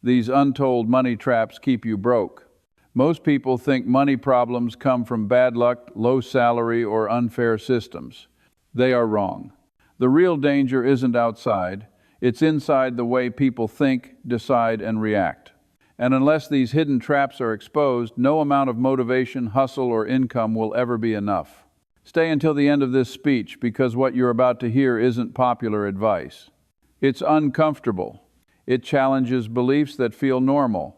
These untold money traps keep you broke. Most people think money problems come from bad luck, low salary, or unfair systems. They are wrong. The real danger isn't outside, it's inside the way people think, decide, and react. And unless these hidden traps are exposed, no amount of motivation, hustle, or income will ever be enough. Stay until the end of this speech, because what you're about to hear isn't popular advice. It's uncomfortable. It challenges beliefs that feel normal.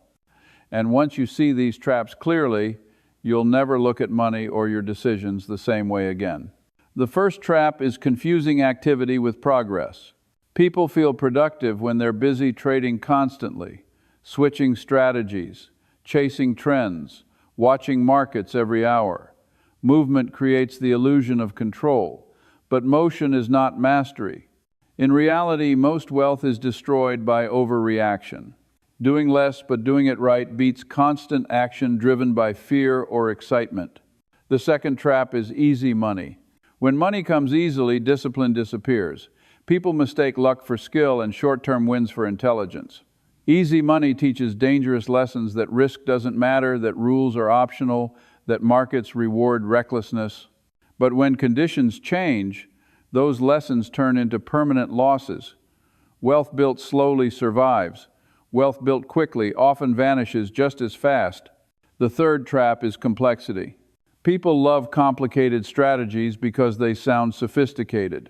And once you see these traps clearly, you'll never look at money or your decisions the same way again. The first trap is confusing activity with progress. People feel productive when they're busy trading constantly, switching strategies, chasing trends, watching markets every hour. Movement creates the illusion of control, but motion is not mastery. In reality, most wealth is destroyed by overreaction. Doing less but doing it right beats constant action driven by fear or excitement. The second trap is easy money. When money comes easily, discipline disappears. People mistake luck for skill and short-term wins for intelligence. Easy money teaches dangerous lessons that risk doesn't matter, that rules are optional, that markets reward recklessness. But when conditions change, those lessons turn into permanent losses. Wealth built slowly survives. Wealth built quickly often vanishes just as fast. The third trap is complexity. People love complicated strategies because they sound sophisticated.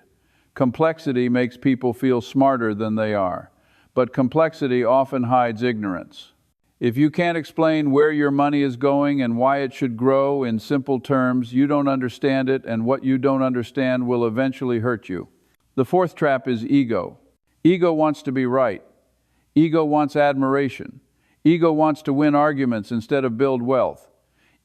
Complexity makes people feel smarter than they are, but complexity often hides ignorance. If you can't explain where your money is going and why it should grow in simple terms, you don't understand it, and what you don't understand will eventually hurt you. The fourth trap is ego. Ego wants to be right. Ego wants admiration. Ego wants to win arguments instead of build wealth.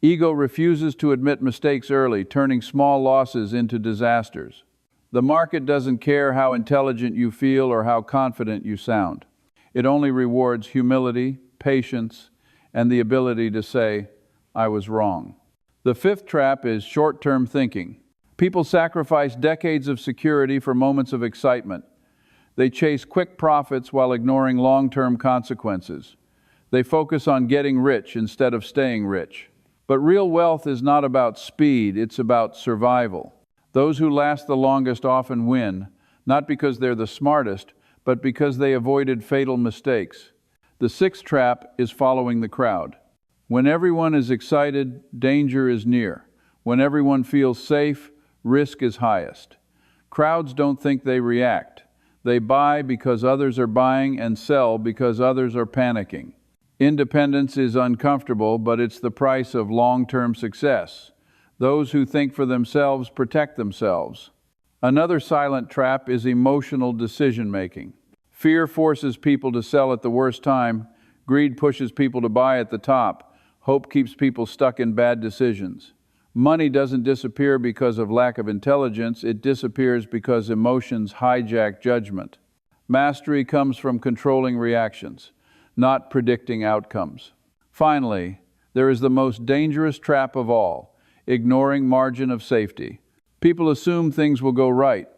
Ego refuses to admit mistakes early, turning small losses into disasters. The market doesn't care how intelligent you feel or how confident you sound. It only rewards humility, patience, and the ability to say, "I was wrong." The fifth trap is short-term thinking. People sacrifice decades of security for moments of excitement. They chase quick profits while ignoring long-term consequences. They focus on getting rich instead of staying rich. But real wealth is not about speed, it's about survival. Those who last the longest often win, not because they're the smartest, but because they avoided fatal mistakes. The sixth trap is following the crowd. When everyone is excited, danger is near. When everyone feels safe, risk is highest. Crowds don't think, they react. They buy because others are buying and sell because others are panicking. Independence is uncomfortable, but it's the price of long-term success. Those who think for themselves protect themselves. Another silent trap is emotional decision-making. Fear forces people to sell at the worst time. Greed pushes people to buy at the top. Hope keeps people stuck in bad decisions. Money doesn't disappear because of lack of intelligence. It disappears because emotions hijack judgment. Mastery comes from controlling reactions, not predicting outcomes. Finally, there is the most dangerous trap of all: ignoring margin of safety. People assume things will go right.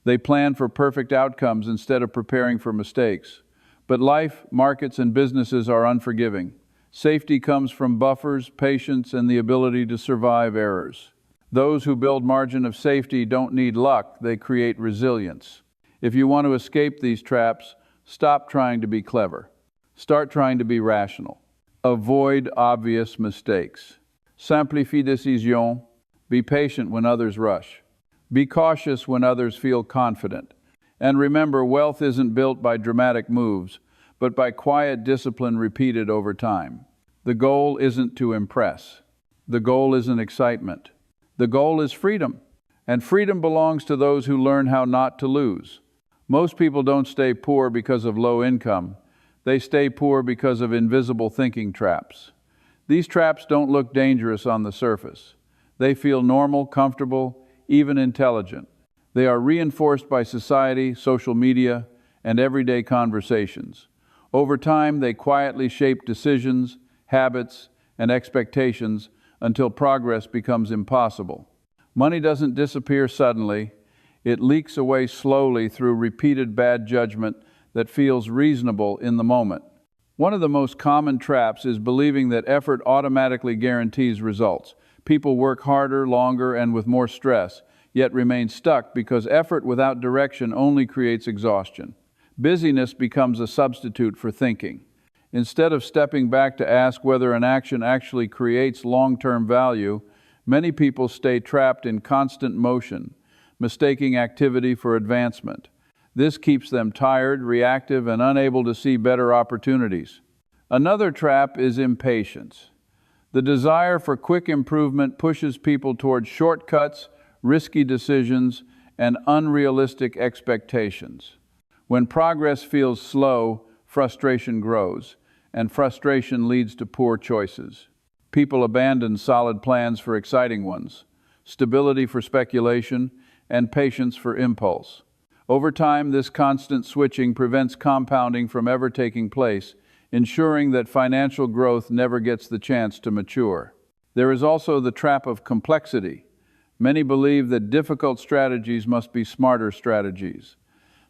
They plan for perfect outcomes instead of preparing for mistakes. But life, markets, and businesses are unforgiving. Safety comes from buffers, patience, and the ability to survive errors. Those who build margin of safety don't need luck, they create resilience. If you want to escape these traps, stop trying to be clever. Start trying to be rational. Avoid obvious mistakes. Simplifie décision. Be patient when others rush. Be cautious when others feel confident. And remember, wealth isn't built by dramatic moves, but by quiet discipline repeated over time. The goal isn't to impress. The goal isn't excitement. The goal is freedom. And freedom belongs to those who learn how not to lose. Most people don't stay poor because of low income. They stay poor because of invisible thinking traps. These traps don't look dangerous on the surface. They feel normal, comfortable, even intelligent. They are reinforced by society, social media, and everyday conversations. Over time, they quietly shape decisions, habits, and expectations until progress becomes impossible. Money doesn't disappear suddenly. It leaks away slowly through repeated bad judgment that feels reasonable in the moment. One of the most common traps is believing that effort automatically guarantees results. People work harder, longer, and with more stress, yet remain stuck because effort without direction only creates exhaustion. Busyness becomes a substitute for thinking. Instead of stepping back to ask whether an action actually creates long-term value, many people stay trapped in constant motion, mistaking activity for advancement. This keeps them tired, reactive, and unable to see better opportunities. Another trap is impatience. The desire for quick improvement pushes people toward shortcuts, risky decisions, and unrealistic expectations. When progress feels slow, frustration grows, and frustration leads to poor choices. People abandon solid plans for exciting ones, stability for speculation, and patience for impulse. Over time, this constant switching prevents compounding from ever taking place, ensuring that financial growth never gets the chance to mature. There is also the trap of complexity. Many believe that difficult strategies must be smarter strategies.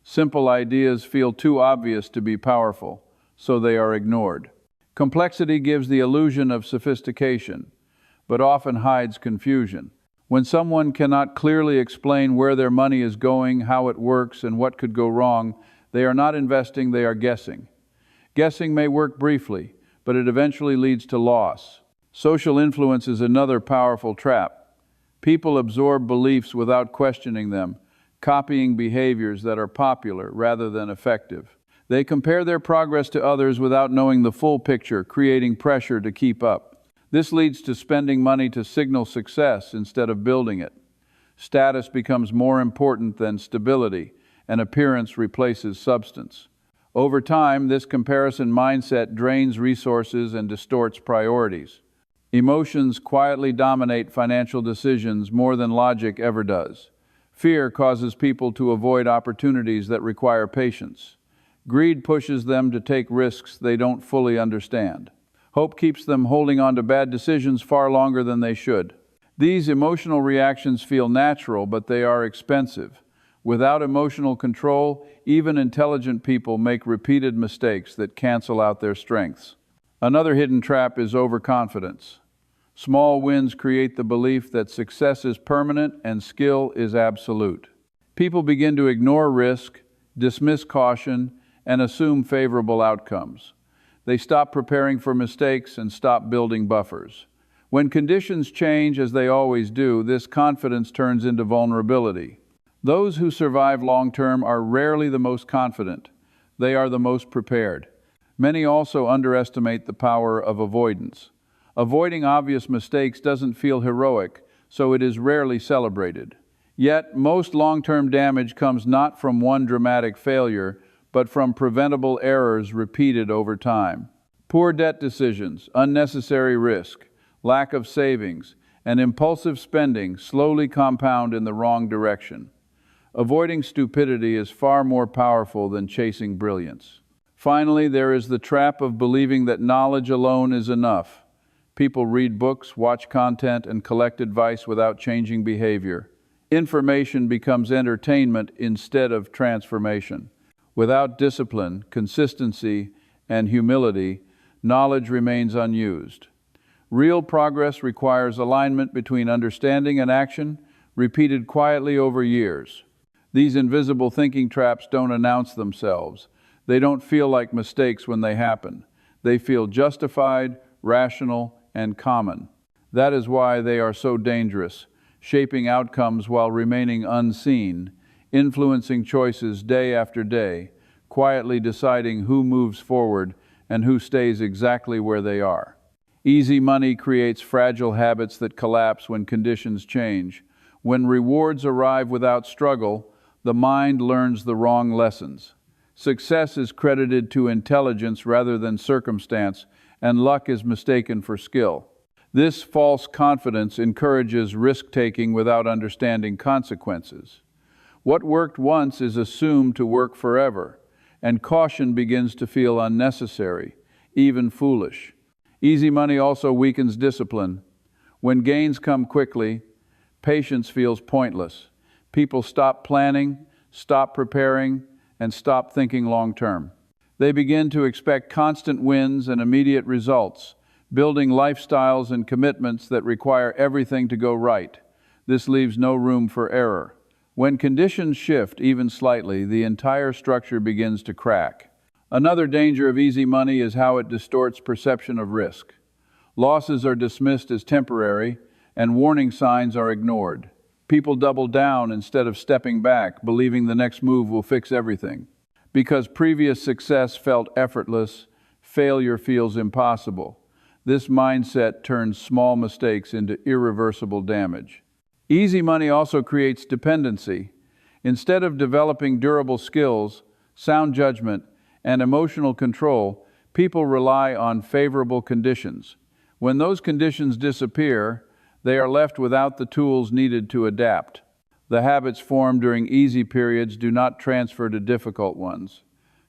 Simple ideas feel too obvious to be powerful, so they are ignored. Complexity gives the illusion of sophistication, but often hides confusion. When someone cannot clearly explain where their money is going, how it works, and what could go wrong, they are not investing, they are guessing. Guessing may work briefly, but it eventually leads to loss. Social influence is another powerful trap. People absorb beliefs without questioning them, copying behaviors that are popular rather than effective. They compare their progress to others without knowing the full picture, creating pressure to keep up. This leads to spending money to signal success instead of building it. Status becomes more important than stability, and appearance replaces substance. Over time, this comparison mindset drains resources and distorts priorities. Emotions quietly dominate financial decisions more than logic ever does. Fear causes people to avoid opportunities that require patience. Greed pushes them to take risks they don't fully understand. Hope keeps them holding on to bad decisions far longer than they should. These emotional reactions feel natural, but they are expensive. Without emotional control, even intelligent people make repeated mistakes that cancel out their strengths. Another hidden trap is overconfidence. Small wins create the belief that success is permanent and skill is absolute. People begin to ignore risk, dismiss caution, and assume favorable outcomes. They stop preparing for mistakes and stop building buffers. When conditions change, as they always do, this confidence turns into vulnerability. Those who survive long-term are rarely the most confident. They are the most prepared. Many also underestimate the power of avoidance. Avoiding obvious mistakes doesn't feel heroic, so it is rarely celebrated. Yet, most long-term damage comes not from one dramatic failure, but from preventable errors repeated over time. Poor debt decisions, unnecessary risk, lack of savings, and impulsive spending slowly compound in the wrong direction. Avoiding stupidity is far more powerful than chasing brilliance. Finally, there is the trap of believing that knowledge alone is enough. People read books, watch content, and collect advice without changing behavior. Information becomes entertainment instead of transformation. Without discipline, consistency, and humility, knowledge remains unused. Real progress requires alignment between understanding and action, repeated quietly over years. These invisible thinking traps don't announce themselves. They don't feel like mistakes when they happen. They feel justified, rational, and common. That is why they are so dangerous, shaping outcomes while remaining unseen, influencing choices day after day, quietly deciding who moves forward and who stays exactly where they are. Easy money creates fragile habits that collapse when conditions change. When rewards arrive without struggle, the mind learns the wrong lessons. Success is credited to intelligence rather than circumstance, and luck is mistaken for skill. This false confidence encourages risk-taking without understanding consequences. What worked once is assumed to work forever, and caution begins to feel unnecessary, even foolish. Easy money also weakens discipline. When gains come quickly, patience feels pointless. People stop planning, stop preparing, and stop thinking long-term. They begin to expect constant wins and immediate results, building lifestyles and commitments that require everything to go right. This leaves no room for error. When conditions shift even slightly, the entire structure begins to crack. Another danger of easy money is how it distorts perception of risk. Losses are dismissed as temporary, and warning signs are ignored. People double down instead of stepping back, believing the next move will fix everything. Because previous success felt effortless, failure feels impossible. This mindset turns small mistakes into irreversible damage. Easy money also creates dependency. Instead of developing durable skills, sound judgment, and emotional control, people rely on favorable conditions. When those conditions disappear, they are left without the tools needed to adapt. The habits formed during easy periods do not transfer to difficult ones.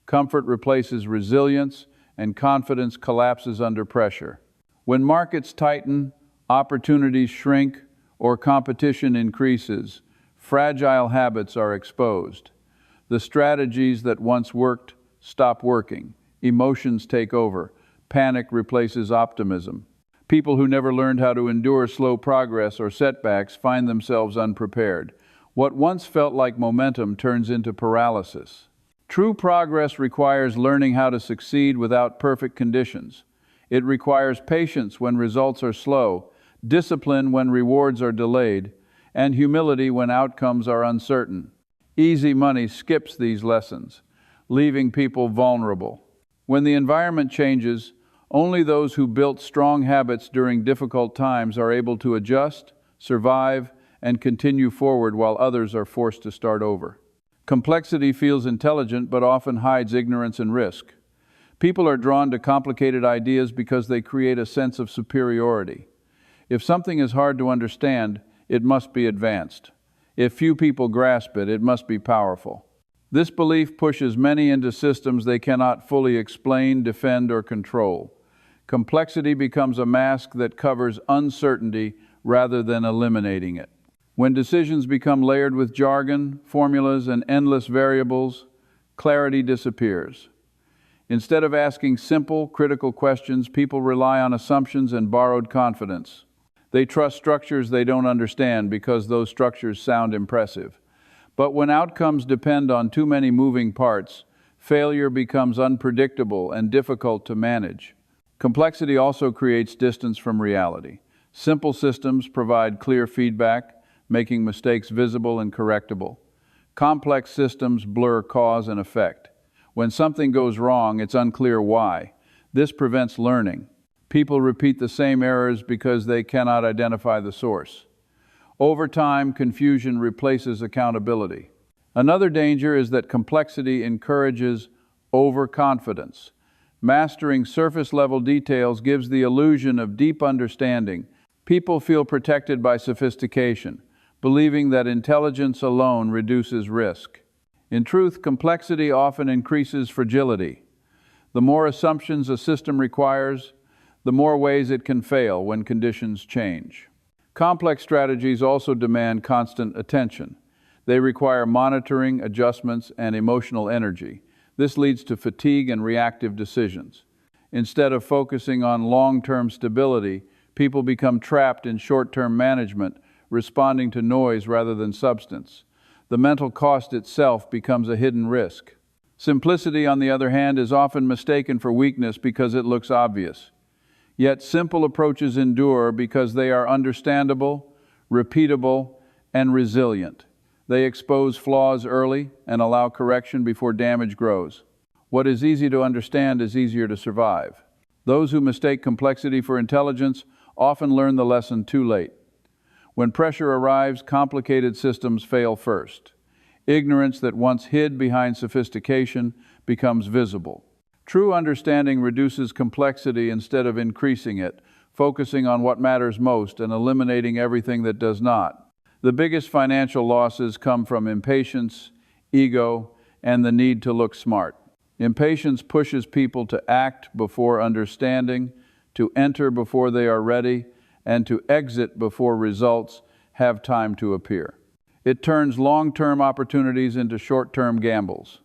Comfort replaces resilience, and confidence collapses under pressure. When markets tighten, opportunities shrink, or competition increases, fragile habits are exposed. The strategies that once worked stop working. Emotions take over. Panic replaces optimism. People who never learned how to endure slow progress or setbacks find themselves unprepared. What once felt like momentum turns into paralysis. True progress requires learning how to succeed without perfect conditions. It requires patience when results are slow, discipline when rewards are delayed, and humility when outcomes are uncertain. Easy money skips these lessons, leaving people vulnerable. When the environment changes, only those who built strong habits during difficult times are able to adjust, survive, and continue forward while others are forced to start over. Complexity feels intelligent but often hides ignorance and risk. People are drawn to complicated ideas because they create a sense of superiority. If something is hard to understand, it must be advanced. If few people grasp it, it must be powerful. This belief pushes many into systems they cannot fully explain, defend, or control. Complexity becomes a mask that covers uncertainty rather than eliminating it. When decisions become layered with jargon, formulas, and endless variables, clarity disappears. Instead of asking simple, critical questions, people rely on assumptions and borrowed confidence. They trust structures they don't understand because those structures sound impressive. But when outcomes depend on too many moving parts, failure becomes unpredictable and difficult to manage. Complexity also creates distance from reality. Simple systems provide clear feedback, making mistakes visible and correctable. Complex systems blur cause and effect. When something goes wrong, it's unclear why. This prevents learning. People repeat the same errors because they cannot identify the source. Over time, confusion replaces accountability. Another danger is that complexity encourages overconfidence. Mastering surface-level details gives the illusion of deep understanding. People feel protected by sophistication, believing that intelligence alone reduces risk. In truth, complexity often increases fragility. The more assumptions a system requires, the more ways it can fail when conditions change. Complex strategies also demand constant attention. They require monitoring, adjustments, and emotional energy. This leads to fatigue and reactive decisions. Instead of focusing on long-term stability, people become trapped in short-term management, responding to noise rather than substance. The mental cost itself becomes a hidden risk. Simplicity, on the other hand, is often mistaken for weakness because it looks obvious. Yet simple approaches endure because they are understandable, repeatable, and resilient. They expose flaws early and allow correction before damage grows. What is easy to understand is easier to survive. Those who mistake complexity for intelligence often learn the lesson too late. When pressure arrives, complicated systems fail first. Ignorance that once hid behind sophistication becomes visible. True understanding reduces complexity instead of increasing it, focusing on what matters most and eliminating everything that does not. The biggest financial losses come from impatience, ego, and the need to look smart. Impatience pushes people to act before understanding, to enter before they are ready, and to exit before results have time to appear. It turns long-term opportunities into short-term gambles.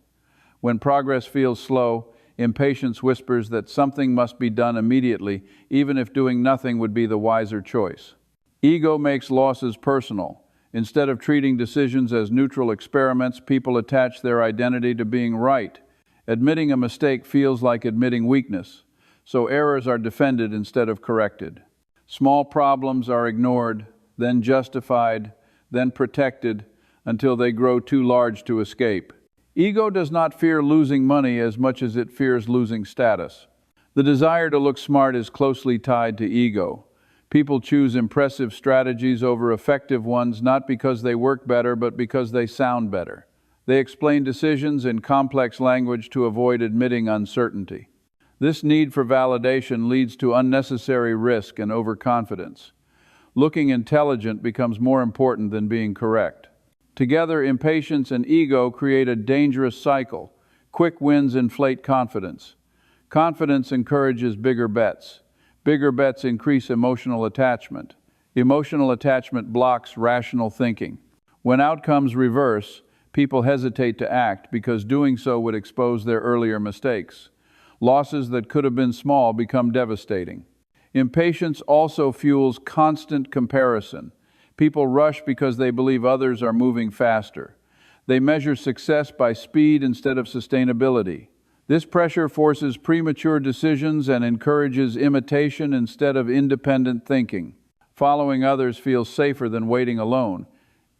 When progress feels slow, Impatience whispers that something must be done immediately, even if doing nothing would be the wiser choice. Ego makes losses personal. Instead of treating decisions as neutral experiments, people attach their identity to being right. Admitting a mistake feels like admitting weakness, so errors are defended instead of corrected. Small problems are ignored, then justified, then protected, until they grow too large to escape. Ego does not fear losing money as much as it fears losing status. The desire to look smart is closely tied to ego. People choose impressive strategies over effective ones not because they work better, but because they sound better. They explain decisions in complex language to avoid admitting uncertainty. This need for validation leads to unnecessary risk and overconfidence. Looking intelligent becomes more important than being correct. Together, impatience and ego create a dangerous cycle. Quick wins inflate confidence. Confidence encourages bigger bets. Bigger bets increase emotional attachment. Emotional attachment blocks rational thinking. When outcomes reverse, people hesitate to act because doing so would expose their earlier mistakes. Losses that could have been small become devastating. Impatience also fuels constant comparison. People rush because they believe others are moving faster. They measure success by speed instead of sustainability. This pressure forces premature decisions and encourages imitation instead of independent thinking. Following others feels safer than waiting alone,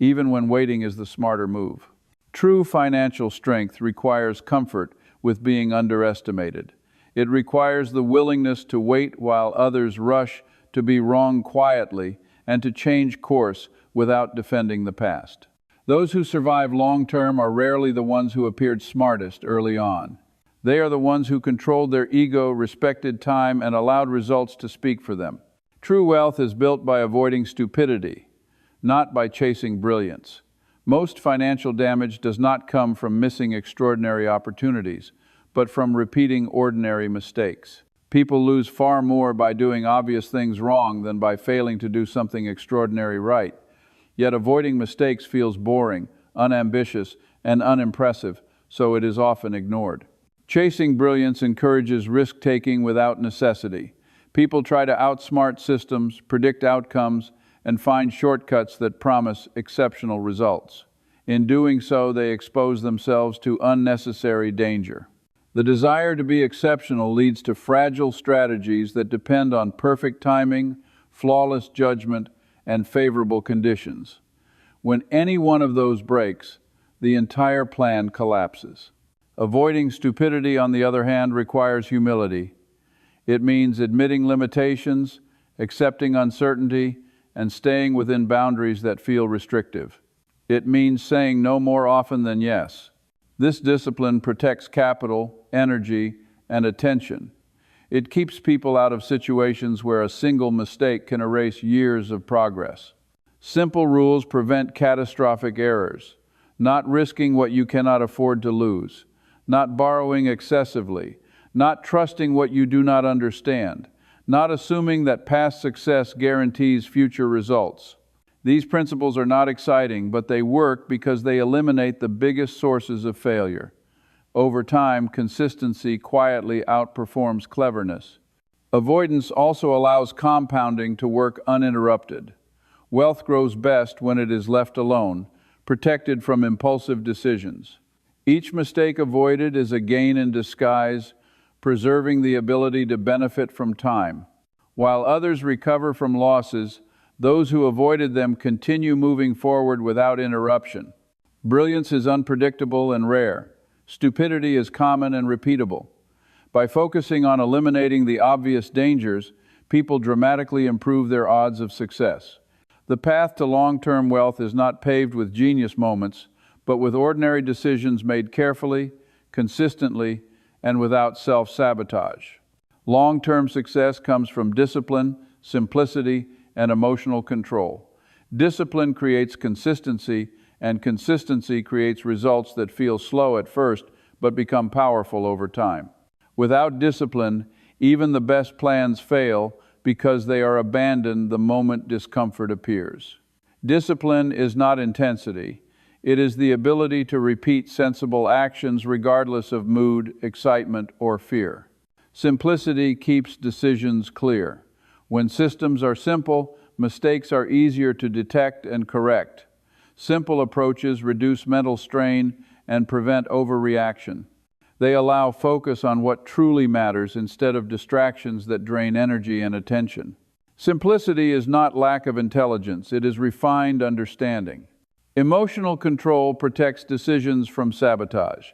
even when waiting is the smarter move. True financial strength requires comfort with being underestimated. It requires the willingness to wait while others rush to be wrong quietly and to change course without defending the past. Those who survive long-term are rarely the ones who appeared smartest early on. They are the ones who controlled their ego, respected time, and allowed results to speak for them. True wealth is built by avoiding stupidity, not by chasing brilliance. Most financial damage does not come from missing extraordinary opportunities, but from repeating ordinary mistakes. People lose far more by doing obvious things wrong than by failing to do something extraordinary right. Yet avoiding mistakes feels boring, unambitious, and unimpressive, so it is often ignored. Chasing brilliance encourages risk-taking without necessity. People try to outsmart systems, predict outcomes, and find shortcuts that promise exceptional results. In doing so, they expose themselves to unnecessary danger. The desire to be exceptional leads to fragile strategies that depend on perfect timing, flawless judgment, and favorable conditions. When any one of those breaks, the entire plan collapses. Avoiding stupidity, on the other hand, requires humility. It means admitting limitations, accepting uncertainty, and staying within boundaries that feel restrictive. It means saying no more often than yes. This discipline protects capital, energy, and attention. It keeps people out of situations where a single mistake can erase years of progress. Simple rules prevent catastrophic errors. Not risking what you cannot afford to lose. Not borrowing excessively. Not trusting what you do not understand. Not assuming that past success guarantees future results. These principles are not exciting, but they work because they eliminate the biggest sources of failure. Over time, consistency quietly outperforms cleverness. Avoidance also allows compounding to work uninterrupted. Wealth grows best when it is left alone, protected from impulsive decisions. Each mistake avoided is a gain in disguise, preserving the ability to benefit from time. While others recover from losses, those who avoided them continue moving forward without interruption. Brilliance is unpredictable and rare. Stupidity is common and repeatable. By focusing on eliminating the obvious dangers, people dramatically improve their odds of success. The path to long-term wealth is not paved with genius moments, but with ordinary decisions made carefully, consistently, and without self-sabotage. Long-term success comes from discipline, simplicity, and emotional control. Discipline creates consistency, and consistency creates results that feel slow at first, but become powerful over time. Without discipline, even the best plans fail because they are abandoned the moment discomfort appears. Discipline is not intensity. It is the ability to repeat sensible actions regardless of mood, excitement, or fear. Simplicity keeps decisions clear. When systems are simple, mistakes are easier to detect and correct. Simple approaches reduce mental strain and prevent overreaction. They allow focus on what truly matters instead of distractions that drain energy and attention. Simplicity is not lack of intelligence, it is refined understanding. Emotional control protects decisions from sabotage.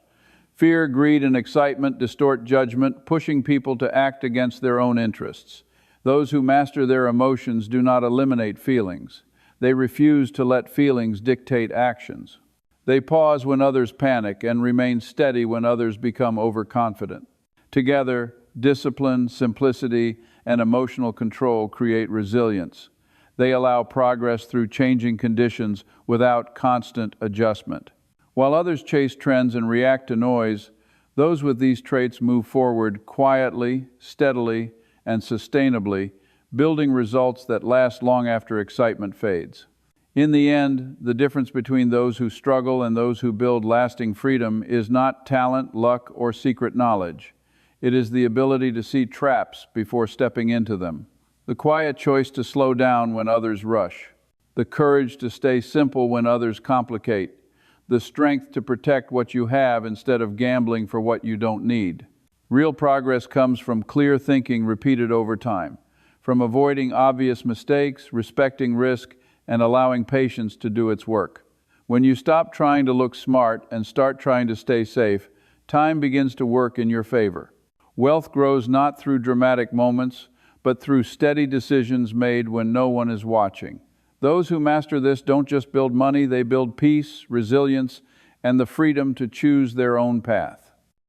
Fear, greed, and excitement distort judgment, pushing people to act against their own interests. Those who master their emotions do not eliminate feelings. They refuse to let feelings dictate actions. They pause when others panic and remain steady when others become overconfident. Together, discipline, simplicity, and emotional control create resilience. They allow progress through changing conditions without constant adjustment. While others chase trends and react to noise, those with these traits move forward quietly, steadily, and sustainably, building results that last long after excitement fades. In the end, the difference between those who struggle and those who build lasting freedom is not talent, luck, or secret knowledge. It is the ability to see traps before stepping into them, the quiet choice to slow down when others rush, the courage to stay simple when others complicate, the strength to protect what you have instead of gambling for what you don't need. Real progress comes from clear thinking repeated over time, from avoiding obvious mistakes, respecting risk, and allowing patience to do its work. When you stop trying to look smart and start trying to stay safe, time begins to work in your favor. Wealth grows not through dramatic moments, but through steady decisions made when no one is watching. Those who master this don't just build money, they build peace, resilience, and the freedom to choose their own path.